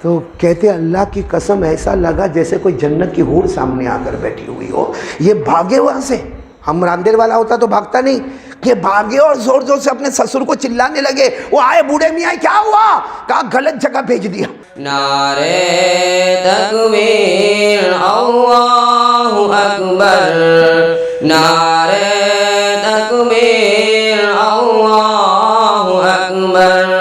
تو کہتے اللہ کی قسم ایسا لگا جیسے کوئی جنت کی حور سامنے آ کر بیٹھی ہوئی ہو. یہ بھاگے وہاں سے. ہم راندیر والا ہوتا تو بھاگتا نہیں. یہ بھاگے اور زور زور سے اپنے سسر کو چلانے لگے. وہ آئے بوڑھے میاں کیا ہوا؟ کہا غلط جگہ بھیج دیا. نعرے تکبیر اللہ اکبر، نعرے تکبیر اللہ اکبر.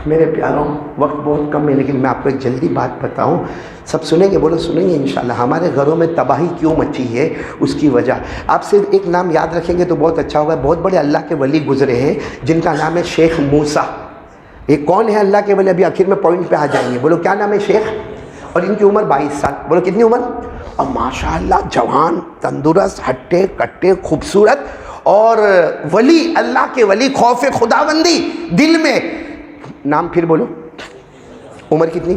میرے پیاروں، وقت بہت کم ہے لیکن میں آپ کو ایک جلدی بات بتاؤں. سب سنیں گے؟ بولو سنیں گے انشاءاللہ. ہمارے گھروں میں تباہی کیوں مچی ہے اس کی وجہ آپ صرف ایک نام یاد رکھیں گے تو بہت اچھا ہوگا. بہت بڑے اللہ کے ولی گزرے ہیں جن کا نام ہے شیخ موسیٰ. یہ کون ہے اللہ کے ولی؟ ابھی آخر میں پوائنٹ پہ آ جائیں گے. بولو کیا نام ہے؟ شیخ. اور ان کی عمر 22 سال. بولو کتنی عمر؟ اور ماشاءاللہ جوان، تندرست، ہٹے کٹے، خوبصورت اور ولی، اللہ کے ولی، خوف خداوندی دل میں. نام پھر بولو. عمر کتنی؟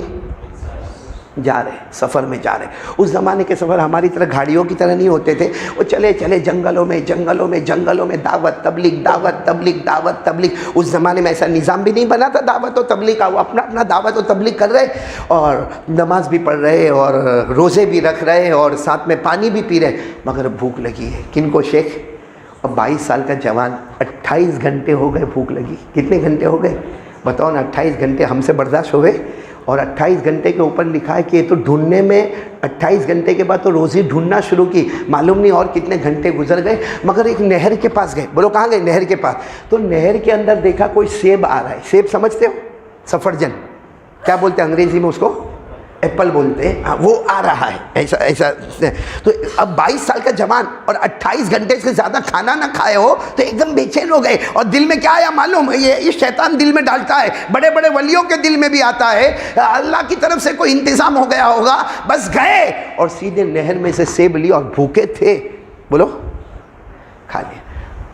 جا رہے سفر میں جا رہے. اس زمانے کے سفر ہماری طرح گاڑیوں کی طرح نہیں ہوتے تھے. وہ چلے چلے جنگلوں میں جنگلوں میں جنگلوں میں دعوت تبلیغ دعوت تبلیغ دعوت تبلیغ. اس زمانے میں ایسا نظام بھی نہیں بنا تھا دعوت و تبلیغ کا. وہ اپنا اپنا دعوت و تبلیغ کر رہے اور نماز بھی پڑھ رہے اور روزے بھی رکھ رہے اور ساتھ میں پانی بھی پی رہے. مگر بھوک لگی ہے. کن کو؟ شیخ. اور 22 سال کا جوان. 28 گھنٹے ہو گئے بھوک لگی. کتنے گھنٹے ہو گئے بتاؤ نا؟ 28 گھنٹے ہم سے برداشت ہو گئے. اور 28 گھنٹے کے اوپر لکھا ہے کہ یہ تو ڈھونڈنے میں 28 گھنٹے کے بعد تو روزی ڈھونڈنا شروع کی. معلوم نہیں اور کتنے گھنٹے گزر گئے. مگر ایک نہر کے پاس گئے. بولو کہاں گئے؟ نہر کے پاس. تو نہر کے اندر دیکھا کوئی سیب آ رہا ہے. سیب سمجھتے ہو؟ سفرجن. کیا بولتے ہیں انگریزی میں اس کو؟ ایپل بولتے ہیں. وہ آ رہا ہے ایسا ایسا. تو اب 22 سال کا جوان اور 28 گھنٹے سے زیادہ کھانا نہ کھائے ہو تو ایک دم بے چین ہو گئے. اور دل میں کیا آیا معلوم؟ یہ شیطان دل میں ڈالتا ہے. بڑے بڑے ولیوں کے دل میں بھی آتا ہے. اللہ کی طرف سے کوئی انتظام ہو گیا ہوگا. بس گئے اور سیدھے نہر میں سے سیب لی اور بھوکے تھے. بولو کھا لیا.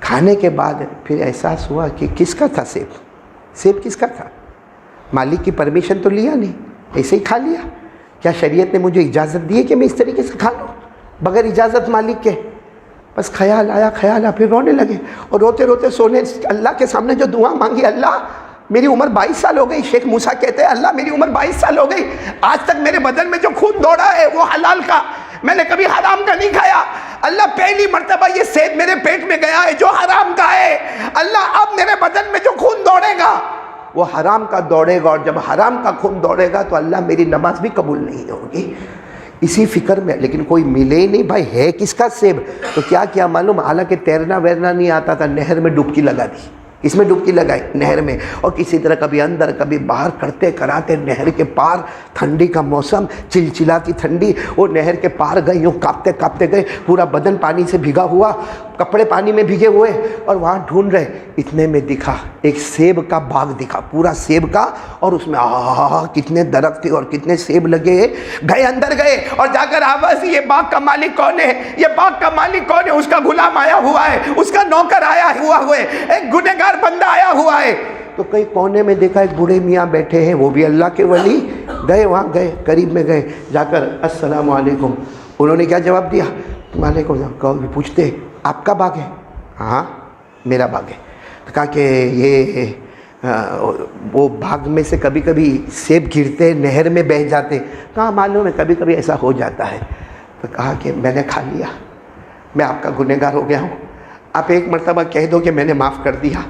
کھانے کے بعد پھر احساس ہوا کہ کس کا تھا سیب؟ سیب کس کا تھا؟ مالک کی پرمیشن تو لیا نہیں، ایسے ہی کھا لیا. کیا شریعت نے مجھے اجازت دی ہے کہ میں اس طریقے سے کھا لوں بغیر اجازت مالک کے؟ بس خیال آیا پھر رونے لگے. اور روتے روتے سونے اللہ کے سامنے جو دعا مانگی، اللہ میری عمر 22 سال ہو گئی. شیخ موسیٰ کہتے ہیں اللہ میری عمر 22 سال ہو گئی. آج تک میرے بدن میں جو خون دوڑا ہے وہ حلال کا، میں نے کبھی حرام کا نہیں کھایا. اللہ پہلی مرتبہ یہ سیب میرے پیٹ میں گیا ہے جو حرام کا ہے. اللہ اب میرے بدن میں جو خون دوڑے گا وہ حرام کا دوڑے گا. اور جب حرام کا خون دوڑے گا تو اللہ میری نماز بھی قبول نہیں ہوگی. اسی فکر میں. لیکن کوئی ملے ہی نہیں. بھائی ہے کس کا سیب؟ تو کیا معلوم؟ حالانکہ تیرنا ویرنا نہیں آتا تھا. نہر میں ڈبکی لگا دی. اس میں ڈبکی لگائی نہر میں. اور کسی طرح کبھی اندر کبھی باہر کرتے کراتے نہر کے پار. ٹھنڈی کا موسم، چلچلاتی ٹھنڈی. وہ نہر کے پار گئے، یوں کاپتے کاپتے گئے. پورا بدن پانی سے بھیگا ہوا، کپڑے پانی میں بھیگے ہوئے. اور وہاں ڈھونڈ رہے. اتنے میں دکھا ایک سیب کا باغ دکھا، پورا سیب کا. اور اس میں کتنے درخت تھے اور کتنے سیب لگے. گئے اندر گئے اور جا کر آواز دی، یہ باغ کا مالک کون ہے؟ یہ باغ کا مالک کون ہے؟ اس کا غلام آیا ہوا ہے، اس کا نوکر آیا ہوا ہے، ایک گنہگار بندہ آیا ہوا ہے. تو کئی کونے میں دیکھا ایک بوڑھے میاں بیٹھے ہیں، وہ بھی اللہ کے ولی. گئے وہاں، گئے قریب میں گئے. جا کر السلام علیکم. انہوں نے کیا جواب دیا؟ وعلیکم السلام. پوچھتے آپ کا باغ ہے؟ ہاں میرا باغ ہے. تو کہا کہ یہ وہ باغ میں سے کبھی کبھی سیب گرتے نہر میں بہہ جاتے. کہاں معلوم ہے کبھی کبھی ایسا ہو جاتا ہے. تو کہا کہ میں نے کھا لیا، میں آپ کا گنہگار ہو گیا ہوں. آپ ایک مرتبہ کہہ دو کہ میں نے معاف کر دیا.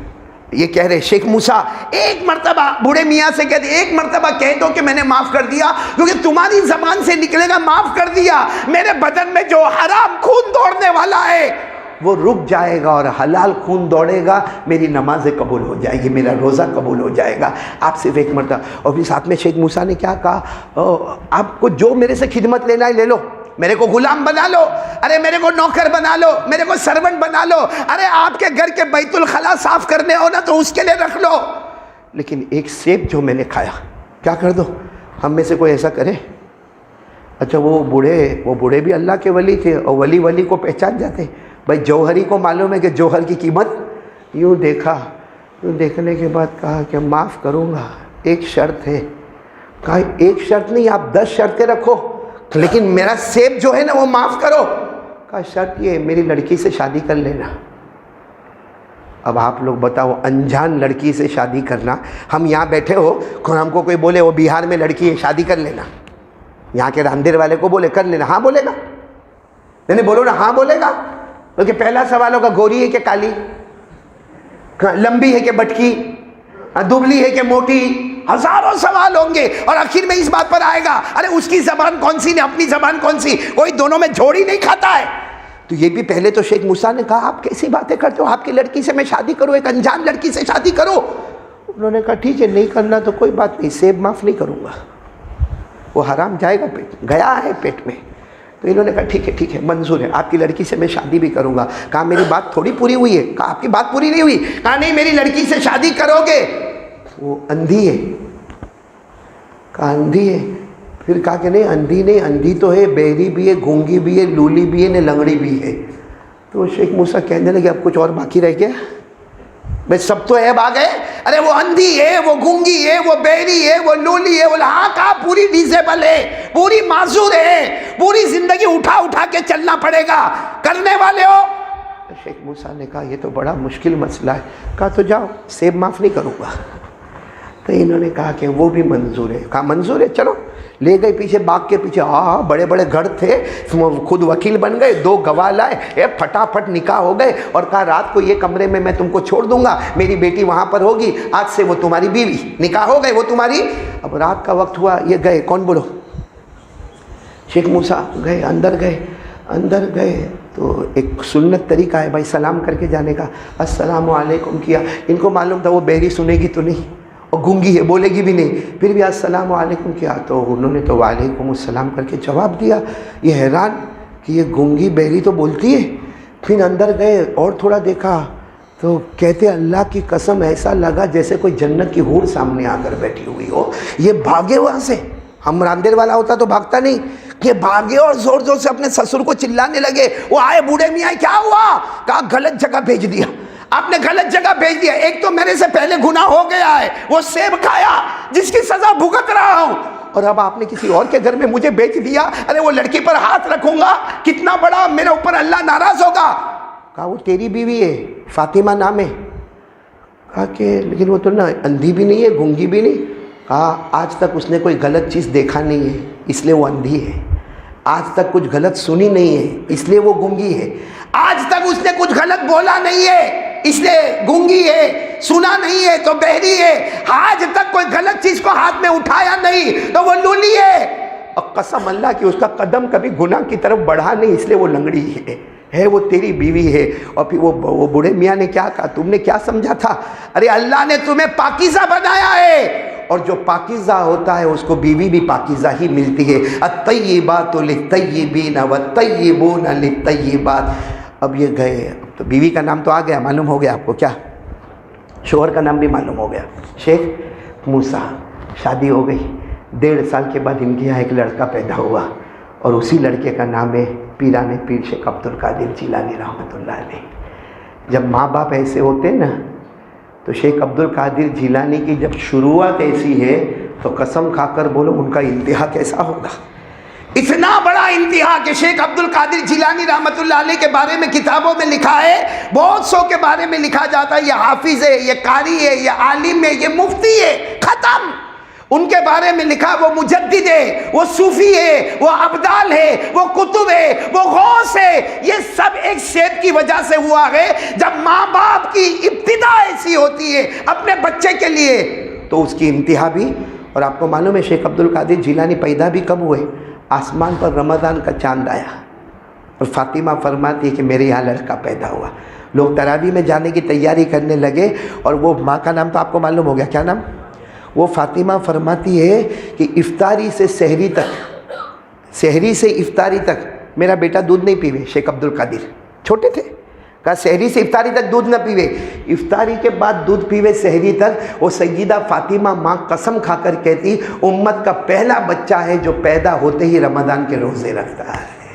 یہ کہہ رہے شیخ موسیٰ ایک مرتبہ بوڑھے میاں سے کہتے ایک مرتبہ کہہ دو کہ میں نے معاف کر دیا، کیونکہ تمہاری زبان سے نکلے گا معاف کر دیا. میرے بدن میں جو حرام خون دوڑنے والا ہے وہ رک جائے گا اور حلال خون دوڑے گا. میری نمازیں قبول ہو جائے گی، میرا روزہ قبول ہو جائے گا. آپ صرف ایک مرتبہ. اور پھر ساتھ میں شیخ موسیٰ نے کیا کہا؟ آپ کو جو میرے سے خدمت لینا ہے لے لو، میرے کو غلام بنا لو، ارے میرے کو نوکر بنا لو، میرے کو سرونٹ بنا لو، ارے آپ کے گھر کے بیت الخلا صاف کرنے ہو نا تو اس کے لیے رکھ لو. لیکن ایک سیب جو میں نے کھایا کیا کر دو؟ ہم میں سے کوئی ایسا کرے؟ اچھا وہ بوڑھے بھی اللہ کے ولی تھے اور ولی کو پہچان جاتے. بھائی جوہری کو معلوم ہے کہ جوہر کی قیمت. یوں دیکھا، یوں دیکھنے کے بعد کہا کہ معاف کروں گا، ایک شرط ہے. کہا ایک شرط نہیں، آپ 10 شرطیں رکھو لیکن میرا سیب جو ہے نا وہ معاف کرو. کہا شرط یہ میری لڑکی سے شادی کر لینا. اب آپ لوگ بتاؤ، انجان لڑکی سے شادی کرنا، ہم یہاں بیٹھے ہو، ہم کو کوئی بولے وہ بہار میں لڑکی ہے شادی کر لینا، یہاں کے راندیر والے کو بولے کر لینا، ہاں بولے گا؟ نہیں بولو نا، ہاں بولے گا؟ بلکہ پہلا سوال ہوگا گوری ہے کہ کالی، لمبی ہے کہ بٹکی، دبلی ہے کہ موٹی، ہزاروں سوال ہوں گے، اور آخر میں اس بات پر آئے گا ارے اس کی زبان کون سی نے اپنی زبان کون سی، کوئی دونوں میں جوڑی نہیں کھاتا ہے۔ تو یہ بھی پہلے تو شیخ موسیٰ نے کہا آپ کیسی باتیں کرتے ہو، آپ کی لڑکی سے میں شادی کروں، ایک انجان لڑکی سے شادی کروں؟ انہوں نے کہا ٹھیک ہے نہیں کرنا تو کوئی بات نہیں، سیب معاف نہیں کروں گا، وہ حرام جائے گا پیٹ، گیا ہے پیٹ میں۔ تو انہوں نے کہا ٹھیک ہے منظور ہے، آپ کی لڑکی سے میں شادی بھی کروں گا۔ کہا میری بات تھوڑی پوری ہوئی ہے، کہا آپ کی بات پوری نہیں ہوئی، کہا نہیں میری لڑکی سے شادی کرو گے، وہ اندھی ہے، کہا اندھی ہے، پھر کہا کہ نہیں اندھی تو ہے، بہری بھی ہے، گونگی بھی ہے، لولی بھی ہے، لنگڑی بھی ہے۔ تو شیخ موسیٰ کہنے لگے اب کچھ اور باقی رہ گیا؟ بھئی سب تو عیب آ گئے، ارے وہ اندھی ہے، وہ گونگی ہے، وہ بہری ہے، وہ لولی ہے، وہ ہاں کہا پوری ڈیزیبل ہے، پوری معذور ہے، پوری زندگی اٹھا کے چلنا پڑے گا، کرنے والے ہو؟ شیخ موسیٰ نے کہا یہ تو بڑا مشکل مسئلہ ہے، کہا تو جاؤ سیب معاف نہیں کروں گا۔ تو انہوں نے کہا کہ وہ بھی منظور ہے، کہا منظور ہے چلو، لے گئے پیچھے باغ کے پیچھے، بڑے بڑے گھر تھے، خود وکیل بن گئے، 2 گواہ لائے، پھٹافٹ نکاح ہو گئے، اور کہا رات کو یہ کمرے میں تم کو چھوڑ دوں گا، میری بیٹی وہاں پر ہوگی، آج سے وہ تمہاری بیوی، نکاح ہو گئے وہ تمہاری۔ اب رات کا وقت ہوا، یہ گئے، کون بولو؟ شیخ موسیٰ گئے، اندر گئے تو ایک سنت طریقہ ہے بھائی سلام کر کے جانے کا، السلام علیکم کیا، ان کو معلوم تھا وہ بہری سنے گی تو نہیں، اور گونگی ہے بولے گی بھی نہیں، پھر بھی السلام علیکم کیا، تو انہوں نے تو وعلیکم السلام کر کے جواب دیا۔ یہ حیران کہ یہ گونگی بہری تو بولتی ہے۔ پھر اندر گئے اور تھوڑا دیکھا تو کہتے اللہ کی قسم ایسا لگا جیسے کوئی جنت کی حور سامنے آ کر بیٹھی ہوئی ہو۔ یہ بھاگے وہاں سے، ہم راندیر والا ہوتا تو بھاگتا نہیں، کہ بھاگے اور زور زور سے اپنے سسر کو چلانے لگے۔ وہ آئے بوڑھے میاں کیا ہوا؟ کہا غلط جگہ بھیج دیا، آپ نے غلط جگہ بھیج دیا، ایک تو میرے سے پہلے گناہ ہو گیا ہے، وہ سیب کھایا جس کی سزا بھگت رہا ہوں، اور اب آپ نے کسی اور کے گھر میں مجھے بیچ دیا، ارے وہ لڑکی پر ہاتھ رکھوں گا کتنا بڑا میرے اوپر اللہ ناراض ہوگا۔ کہا وہ تیری بیوی ہے، فاطمہ نام ہے۔ کہا کہ لیکن وہ تو نا اندھی بھی نہیں ہے گونگی بھی نہیں۔ کہا آج تک اس نے کوئی غلط چیز دیکھا نہیں ہے اس لیے وہ اندھی ہے، آج تک کچھ غلط سنی نہیں ہے اس لیے وہ گونگی ہے، آج تک اس نے کچھ غلط بولا نہیں ہے اس لیے گونگی ہے، سنا نہیں ہے تو بہری ہے، آج تک کوئی غلط چیز کو ہاتھ میں اٹھایا نہیں تو وہ لولی ہے، اور قسم اللہ کی اس کا قدم کبھی گناہ کی طرف بڑھا نہیں اس لیے وہ لنگڑی ہے، وہ تیری بیوی ہے۔ اور پھر وہ بوڑھے میاں نے کیا کہا، تم نے کیا سمجھا تھا؟ ارے اللہ نے تمہیں پاکیزہ بنایا ہے، اور جو پاکیزہ ہوتا ہے اس کو بیوی بھی پاکیزہ ہی ملتی ہے، الطیبات للطیبین والطیبون للطیبات۔ اب یہ گئے، تو بیوی کا نام تو آ گیا، معلوم ہو گیا آپ کو، کیا شوہر کا نام بھی معلوم ہو گیا، شیخ موسیٰ۔ شادی ہو گئی، 1.5 سال کے بعد ان کے یہاں ایک لڑکا پیدا ہوا، اور اسی لڑکے کا نام ہے پیران پیر شیخ عبد القادر جیلانی رحمۃ اللہ علیہ۔ جب ماں باپ ایسے ہوتے نا تو شیخ عبد القادر جیلانی کی جب شروعات ایسی ہے تو قسم کھا کر بولو ان کا انتہا کیسا ہوگا۔ اتنا بڑا انتہا کہ شیخ عبد القادر جیلانی رحمۃ اللہ علیہ کے بارے میں کتابوں میں لکھا ہے، بہت سو کے بارے میں لکھا جاتا ہے یہ حافظ ہے، یہ قاری ہے، یہ عالم ہے، یہ مفتی ہے، ختم۔ ان کے بارے میں لکھا وہ مجدد ہے، وہ صوفی ہے، وہ ابدال ہے، وہ کتب ہے، وہ غوث ہے۔ یہ سب ایک سیب کی وجہ سے ہوا ہے۔ جب ماں باپ کی ابتدا ایسی ہوتی ہے اپنے بچے کے لیے تو اس کی انتہا بھی۔ اور آپ کو معلوم ہے شیخ عبد القادر جیلانی پیدا بھی کب ہوئے؟ آسمان پر رمضان کا چاند آیا، اور فاطمہ فرماتی ہے کہ میرے یہاں لڑکا پیدا ہوا۔ لوگ تراویح میں جانے کی تیاری کرنے لگے، اور وہ ماں کا نام تو آپ کو معلوم ہو گیا، کیا نام؟ وہ فاطمہ فرماتی ہے کہ افطاری سے سحری تک، سحری سے افطاری تک میرا بیٹا دودھ نہیں پیوے۔ شیخ عبد القادر چھوٹے تھے، کہا سحری سے افطاری تک دودھ نہ پیوے، افطاری کے بعد دودھ پیوے سحری تک۔ وہ سیدہ فاطمہ ماں قسم کھا کر کہتی امت کا پہلا بچہ ہے جو پیدا ہوتے ہی رمضان کے روزے رکھتا ہے۔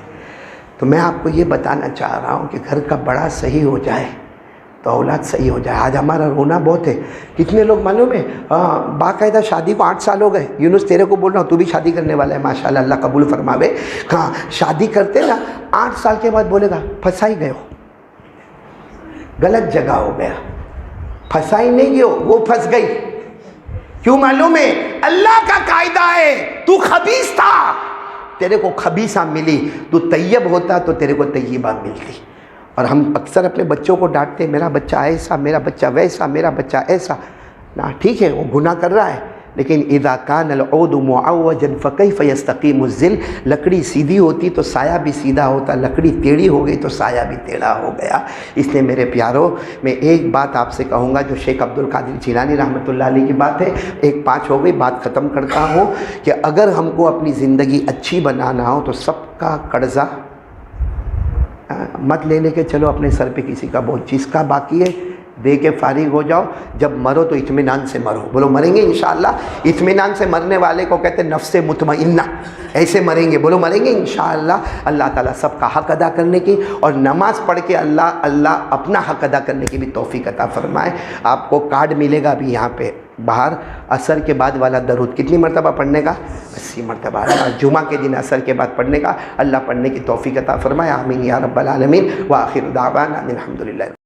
تو میں آپ کو یہ بتانا چاہ رہا ہوں کہ گھر کا بڑا صحیح ہو جائے تو اولاد صحیح ہو جائے۔ آج ہمارا رونا بہت ہے، کتنے لوگ معلوم ہے باقاعدہ شادی کو 8 سال ہو گئے، یونس تیرے کو بول رہا ہوں تو بھی شادی کرنے والا ہے ماشاءاللہ، اللہ قبول فرماوے۔ ہاں شادی کرتے نا 8 سال کے بعد بولے گا پھنسا ہی گئے ہو، غلط جگہ ہو گیا، پھنسا ہی نہیں وہ پھنس گئی. کیوں معلوم ہے؟ اللہ کا قاعدہ ہے تو خبیث تھا، تیرے کو خبیثہ ملی، تو طیب ہوتا تو تیرے کو طیبہ ملتی. اور ہم اکثر اپنے بچوں کو ڈانٹتے ہیں، میرا بچہ ایسا، میرا بچہ ویسا، میرا بچہ ایسا. نا ٹھیک ہے وہ گناہ کر رہا ہے، لیکن اذا کان العود معوجا فکیف یستقیم الظل، لکڑی سیدھی ہوتی تو سایہ بھی سیدھا ہوتا، لکڑی ٹیڑھی ہو گئی تو سایہ بھی ٹیڑھا ہو گیا. اس لیے میرے پیاروں، میں ایک بات آپ سے کہوں گا جو شیخ عبد القادر جیلانی رحمۃ اللہ علیہ کی بات ہے، 1:05 ہو گئی، بات ختم کرتا ہوں کہ اگر ہم کو اپنی زندگی اچھی بنانا ہو تو سب کا قرضہ مت لے کے چلو اپنے سر پہ کسی کا بوجھ، جس کا باقی ہے دے کے فارغ ہو جاؤ. جب مرو تو اطمینان سے مرو. بولو مریں گے انشاءاللہ. اطمینان سے مرنے والے کو کہتے ہیں نفس مطمئنہ، ایسے مریں گے. بولو مریں گے انشاءاللہ. اللہ تعالیٰ سب کا حق ادا کرنے کی اور نماز پڑھ کے اللہ اپنا حق ادا کرنے کی بھی توفیق عطا فرمائے. آپ کو کارڈ ملے گا ابھی یہاں پہ باہر، عصر کے بعد والا درود کتنی مرتبہ پڑھنے کا؟ 80 مرتبہ. جمعہ کے دن عصر کے بعد پڑھنے کا. اللہ پڑھنے کی توفیق عطا فرمائے. آمین یا رب العالمین. وآخر دعوانا الحمدللہ.